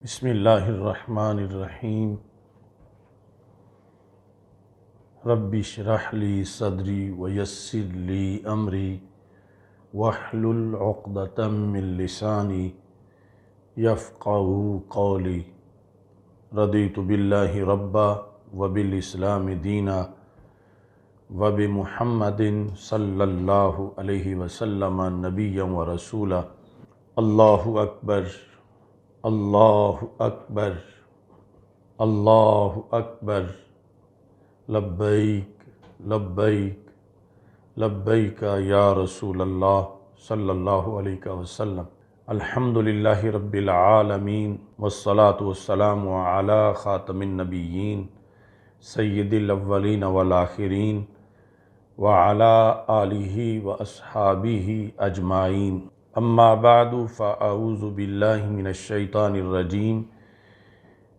بسم اللہ الرحمن الرحیم رب اشرح لی صدری ویسر لی امری واحلل عقدۃ من لسانی یفقہوا قولی رضیت باللہ ربا وبالاسلام دینا وبمحمد صلی اللہ علیہ وسلم نبیا ورسولا۔ اللہ اکبر، اللہ اکبر، اللہ اکبر، لبیک لبیک لبیک یا رسول اللہ صلی اللہ علیہ وسلم۔ الحمدللہ رب العالمین والصلاة والسلام علی خاتم النبیین سید الاولین والآخرین وعلی آلہ واصحابہ اجمعین، اما بعد فاعوذ باللہ من الشیطان الرجیم،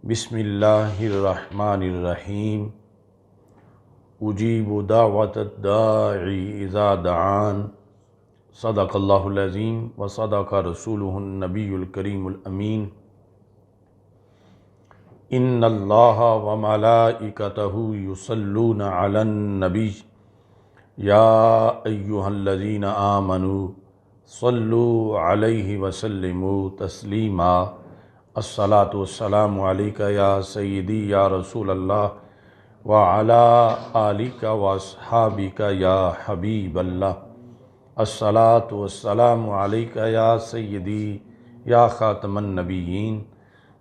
بسم اللہ الرحمن الرحیم۔ اجیب دعوت الداعی اذا دعان، صدق اللہ العظیم وصدق رسولہ النبی الکریم الامین۔ ان اللہ وملائکتہ یصلون علی النبی یا ایہا الذین آمنوا صلوا علیہ وسلموا تسلیما۔ الصلاۃ والسلام علیک یا سیدی یا رسول اللہ وعلی آلک واصحابک یا حبیب اللہ۔ الصلاۃ والسلام علیک یا سیدی یا خاتم النبیین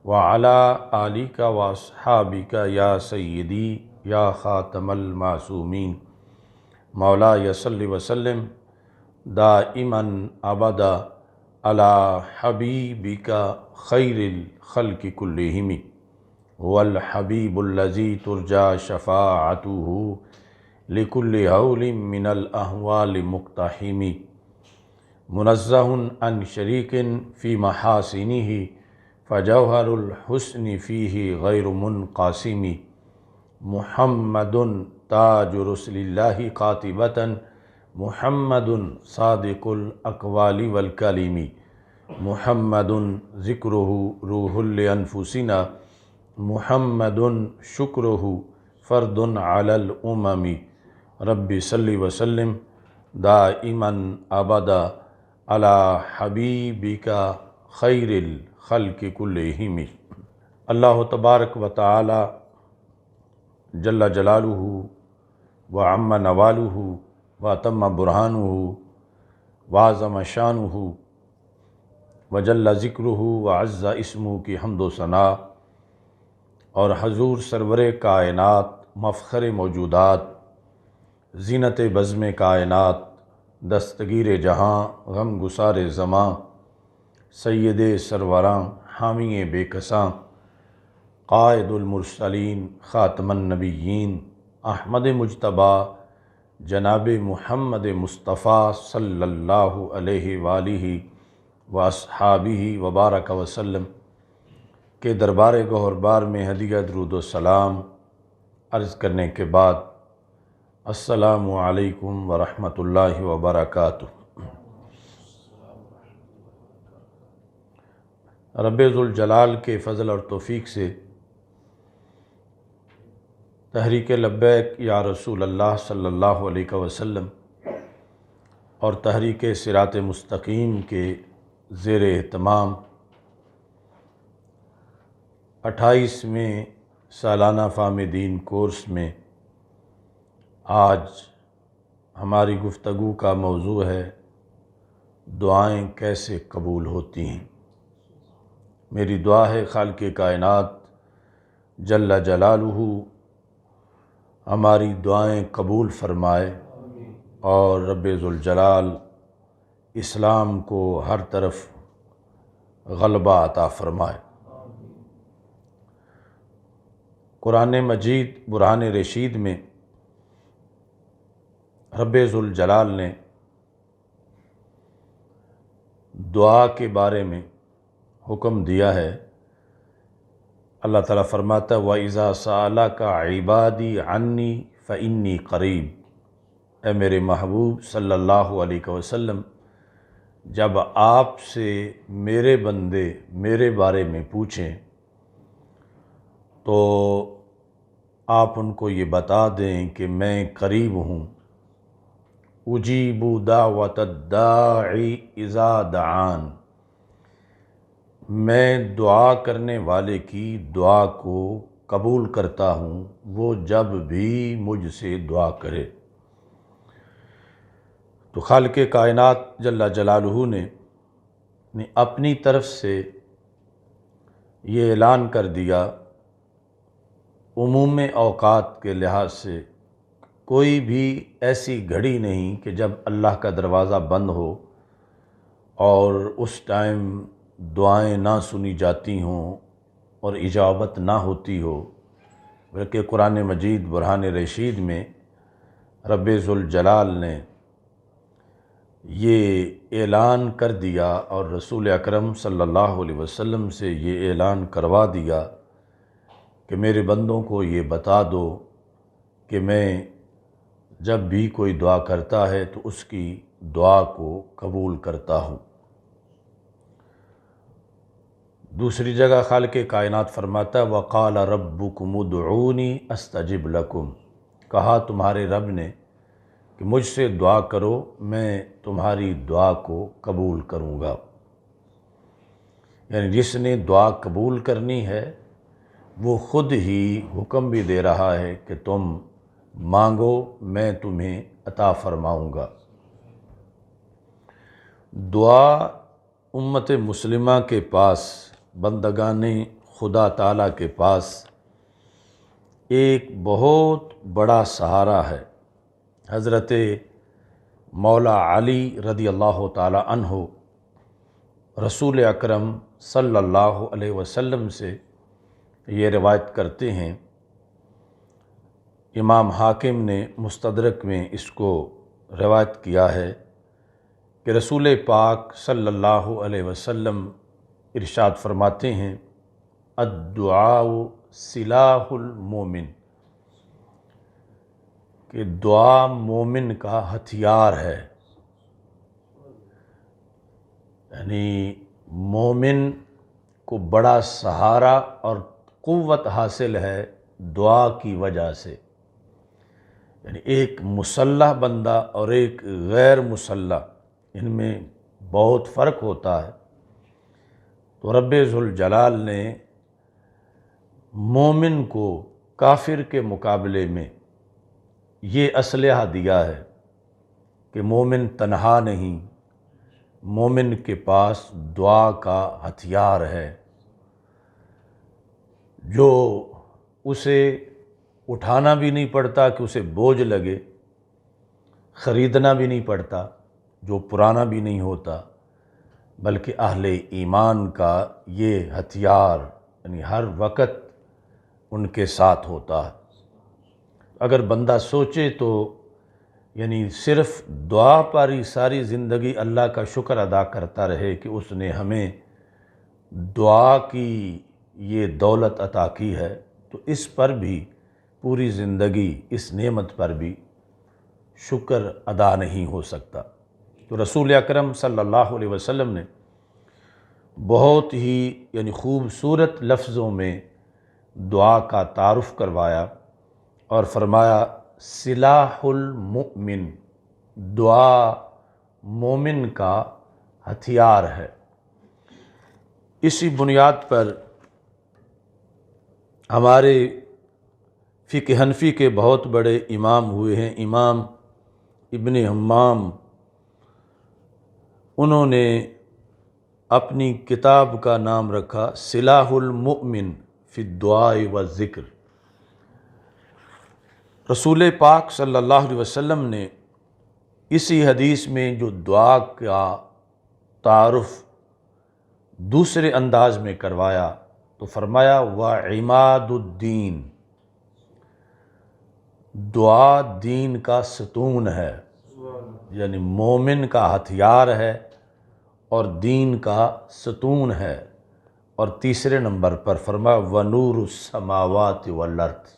وعلی آلک واصحابک یا سیدی یا خاتم المعصومین۔ مولایا صلی وسلم دائما ابدا علی حبیبک خیر الخلق کلہم، هو الحبیب الذی ترجى شفاعته لكل هول من الاحوال مقتحم، منزہ عن شریک فی محاسنہ فجوہر الحسن فیہ غیر منقاسم، محمد تاج رسل اللہ قاطبۃ، محمد صادق الاقوال والکلم، محمد ذکرہ روح لانفسنا، محمد شکرہ فرد علی الامم۔ رب صلی وسلم دائما ابدا علی حبیبک خیر الخلق کلہم۔ اللہ تبارک و تعالی جل جلالہ وعم نوالہ واتم برہانہ وعظم شانہ وجل ذکرہ وعز اسمہ کی حمد و ثناء، اور حضور سرور کائنات مفخر موجودات زینت بزم کائنات دستگیر جہاں غم گسار زماں سید سروراں حامی بے کساں قائد المرسلین خاتم النبیین احمد مجتبیٰ جناب محمد مصطفیٰ صلی اللہ علیہ وآلہ واصحابہ وبارک وسلم کے دربار گوہربار میں ہدیہ درود و سلام عرض کرنے کے بعد، السلام علیکم ورحمۃ اللہ وبرکاتہ۔ رب ذوالجلال کے فضل اور توفیق سے تحریک لبیک یا رسول اللہ صلی اللہ علیہ وسلم اور تحریک صراط مستقیم کے زیر اہتمام 28ویں سالانہ فہم دین کورس میں آج ہماری گفتگو کا موضوع ہے دعائیں کیسے قبول ہوتی ہیں۔ میری دعا ہے خالق کائنات جل جلالہ ہماری دعائیں قبول فرمائے اور رب ذوالجلال اسلام کو ہر طرف غلبہ عطا فرمائے۔ قرآن مجید برہان رشید میں رب ذوالجلال نے دعا کے بارے میں حکم دیا ہے۔ اللہ تعالیٰ فرماتا ہے وَإِذَا سَأَلَكَ عِبَادِي عَنِّي فَإِنِّي قَرِيب۔ اے میرے محبوب صلی اللہ علیہ وسلم، جب آپ سے میرے بندے میرے بارے میں پوچھیں تو آپ ان کو یہ بتا دیں کہ میں قریب ہوں، اجیب دعوت الداعی اذا دعان، میں دعا کرنے والے کی دعا کو قبول کرتا ہوں، وہ جب بھی مجھ سے دعا کرے۔ تو خالق کائنات جل جلالہ نے اپنی طرف سے یہ اعلان کر دیا، عموم اوقات کے لحاظ سے کوئی بھی ایسی گھڑی نہیں کہ جب اللہ کا دروازہ بند ہو اور اس ٹائم دعائیں نہ سنی جاتی ہوں اور اجابت نہ ہوتی ہو، بلکہ قرآن مجید برہان رشید میں رب ذوالجلال نے یہ اعلان کر دیا اور رسول اکرم صلی اللہ علیہ وسلم سے یہ اعلان کروا دیا کہ میرے بندوں کو یہ بتا دو کہ میں جب بھی کوئی دعا کرتا ہے تو اس کی دعا کو قبول کرتا ہوں۔ دوسری جگہ خالق کائنات فرماتا ہے وَقَالَ رَبُّكُمُ ادْعُونِي أَسْتَجِبْ لَكُمْ، کہا تمہارے رب نے کہ مجھ سے دعا کرو، میں تمہاری دعا کو قبول کروں گا۔ یعنی جس نے دعا قبول کرنی ہے وہ خود ہی حکم بھی دے رہا ہے کہ تم مانگو، میں تمہیں عطا فرماؤں گا۔ دعا امت مسلمہ کے پاس، بندگان خدا تعالیٰ کے پاس ایک بہت بڑا سہارا ہے۔ حضرت مولا علی رضی اللہ تعالی عنہ رسول اکرم صلی اللہ علیہ وسلم سے یہ روایت کرتے ہیں، امام حاکم نے مستدرک میں اس کو روایت کیا ہے کہ رسول پاک صلی اللہ علیہ وسلم ارشاد فرماتے ہیں الدعاء سلاح المومن، کہ دعا مومن کا ہتھیار ہے۔ یعنی مومن کو بڑا سہارا اور قوت حاصل ہے دعا کی وجہ سے۔ یعنی ایک مسلح بندہ اور ایک غیر مسلح، ان میں بہت فرق ہوتا ہے۔ تو رب ذوالجلال نے مومن کو کافر کے مقابلے میں یہ اسلحہ دیا ہے کہ مومن تنہا نہیں، مومن کے پاس دعا کا ہتھیار ہے جو اسے اٹھانا بھی نہیں پڑتا کہ اسے بوجھ لگے، خریدنا بھی نہیں پڑتا جو پرانا بھی نہیں ہوتا، بلکہ اہل ایمان کا یہ ہتھیار یعنی ہر وقت ان کے ساتھ ہوتا ہے۔ اگر بندہ سوچے تو یعنی صرف دعا پر ہی ساری زندگی اللہ کا شکر ادا کرتا رہے کہ اس نے ہمیں دعا کی یہ دولت عطا کی ہے، تو اس پر بھی پوری زندگی اس نعمت پر بھی شکر ادا نہیں ہو سکتا۔ تو رسول اکرم صلی اللہ علیہ وسلم نے بہت ہی یعنی خوبصورت لفظوں میں دعا کا تعارف کروایا اور فرمایا سلاح المؤمن، دعا مومن کا ہتھیار ہے۔ اسی بنیاد پر ہمارے فقہ حنفی کے بہت بڑے امام ہوئے ہیں، امام ابن حمام، انہوں نے اپنی کتاب کا نام رکھا سلاح المؤمن فی الدعاء والذکر۔ رسول پاک صلی اللہ علیہ وسلم نے اسی حدیث میں جو دعا کا تعارف دوسرے انداز میں کروایا تو فرمایا وَعِمَادُ الدِّین، دعا دین کا ستون ہے، یعنی مومن کا ہتھیار ہے اور دین کا ستون ہے۔ اور تیسرے نمبر پر فرمایا وَنُورُ السَّمَاوَاتِ وَالْأَرْضِ،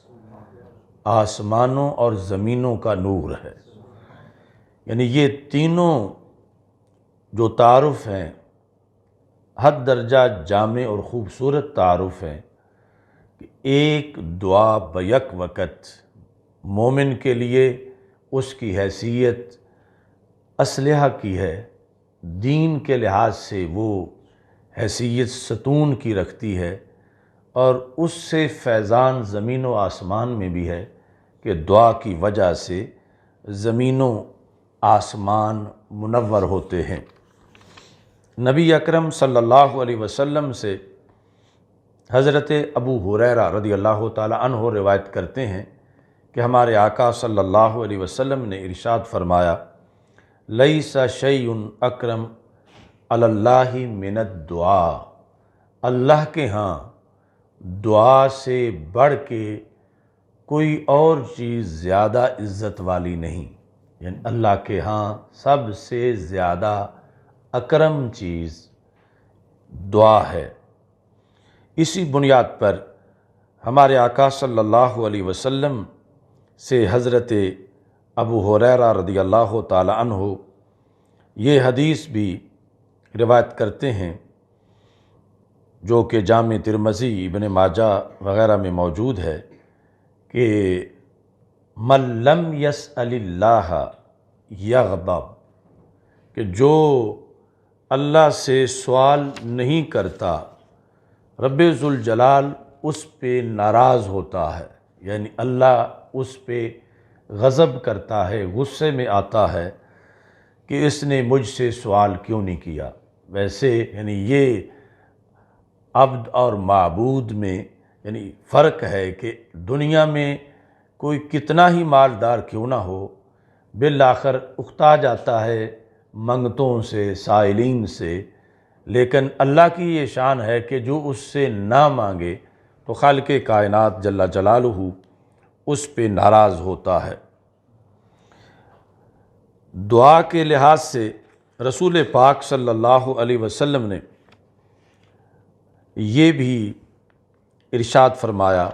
آسمانوں اور زمینوں کا نور ہے۔ یعنی یہ تینوں جو تعارف ہیں حد درجہ جامع اور خوبصورت تعارف ہیں کہ ایک دعا بیک وقت مومن کے لیے اس کی حیثیت اسلحہ کی ہے، دین کے لحاظ سے وہ حیثیت ستون کی رکھتی ہے، اور اس سے فیضان زمین و آسمان میں بھی ہے کہ دعا کی وجہ سے زمین و آسمان منور ہوتے ہیں۔ نبی اکرم صلی اللہ علیہ وسلم سے حضرت ابو ہریرہ رضی اللہ تعالی عنہ روایت کرتے ہیں کہ ہمارے آقا صلی اللہ علیہ وسلم نے ارشاد فرمایا، لیس شیء اکرم علی اللہ من الدعاء، اللہ کے ہاں دعا سے بڑھ کے کوئی اور چیز زیادہ عزت والی نہیں، یعنی اللہ کے ہاں سب سے زیادہ اکرم چیز دعا ہے۔ اسی بنیاد پر ہمارے آقا صلی اللہ علیہ وسلم سے حضرت ابو ہریرہ رضی اللہ تعالی عنہ یہ حدیث بھی روایت کرتے ہیں، جو کہ جامع ترمذی، ابن ماجہ وغیرہ میں موجود ہے، کہ من لم یسأل اللہ یغضب، کہ جو اللہ سے سوال نہیں کرتا رب ذوالجلال اس پہ ناراض ہوتا ہے، یعنی اللہ اس پہ غضب کرتا ہے، غصے میں آتا ہے کہ اس نے مجھ سے سوال کیوں نہیں کیا۔ ویسے یعنی یہ عبد اور معبود میں یعنی فرق ہے کہ دنیا میں کوئی کتنا ہی مالدار کیوں نہ ہو، بالآخر اکتا جاتا ہے منگتوں سے، سائلین سے، لیکن اللہ کی یہ شان ہے کہ جو اس سے نہ مانگے تو خالق کائنات جل جلالہ اس پہ ناراض ہوتا ہے۔ دعا کے لحاظ سے رسول پاک صلی اللہ علیہ وسلم نے یہ بھی ارشاد فرمایا،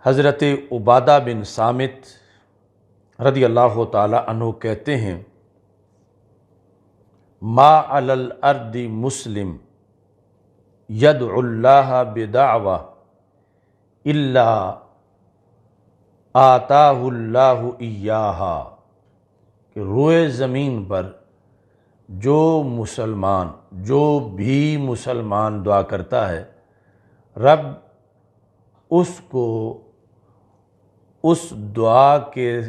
حضرت عبادہ بن صامت رضی اللہ تعالی عنہ کہتے ہیں، ما علی الارض مسلم یدعو اللہ بدعوہ الا آتاہ اللہ ایاہا، کہ روئے زمین پر جو بھی مسلمان دعا کرتا ہے، رب اس کو اس دعا کے